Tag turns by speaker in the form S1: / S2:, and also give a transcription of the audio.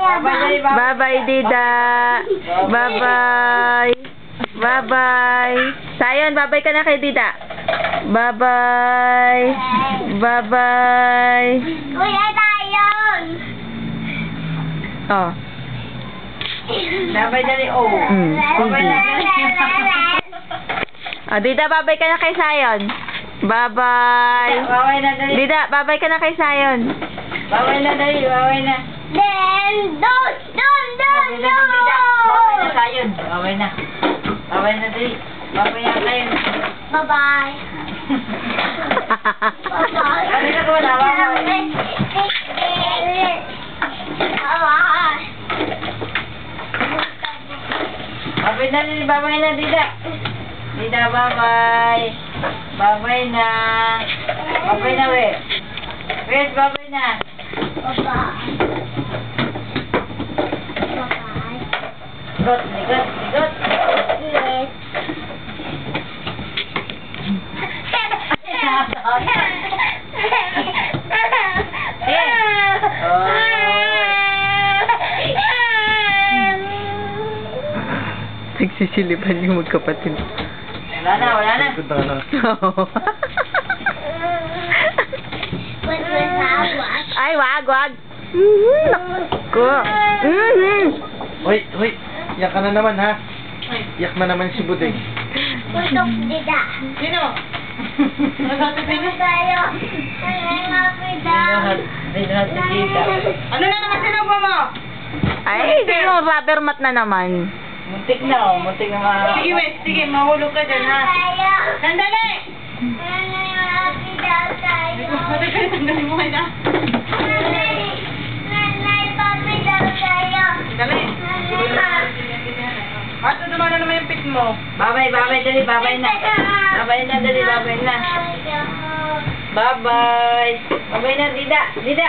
S1: Bye-bye, Dida. Bye-bye. Bye-bye. Sayon, bye-bye ka na kay Dida. Bye-bye. Bye-bye.
S2: Kuya Sayon.
S1: Oh.
S3: Bye-bye na rin. Oh. Bye-bye na rin.
S1: Oh, Dida, bye-bye ka na kay Sayon. Bye-bye.
S3: Bye-bye na dali.
S1: Dida, bye-bye ka na kay Sayon.
S3: Bye-bye na dali. Bye-bye na.
S2: Then, don't.
S3: Bye-bye na Sayon. Bye-bye na. Bye-bye na dali. Bye-bye na Sayon.
S2: Bye-bye. Bye-bye.
S3: Ano na ko na? Bye-bye. Bye-bye na dali. Bye-bye na Dida. Dida, bye-bye. Bye-bye na. Bye-bye na, we. Wait, bye-bye na. Ligot, ligot, ligot.
S2: Yes.
S1: Nagsisilipan yung magkapatid.
S3: Wala na, wala na.
S1: Ay, wag. Naku.
S4: Hoy, iyak ka na naman ha. Iyak na naman si Budeng.
S2: Putok dida.
S3: Sino?
S2: Ano tayo? Happy daw.
S3: Dinat si Dida. Ano na naman sinubo mo?
S1: Ay, yung rubber mat na naman.
S3: Muntik na, oh. Muntik na mga... Sige, Wes. Sige, mahulog ka dyan, ha?
S2: Tayo.
S3: Sandali!
S2: Happy daw tayo.
S3: Sandali mo kayo na.
S2: Nanay, papi daw tayo.
S3: Sandali. Ato naman na naman yung pit mo. Babay, dali, babay na. Babay na, dali, babay na. Babay. Babay na, Dida. Dida.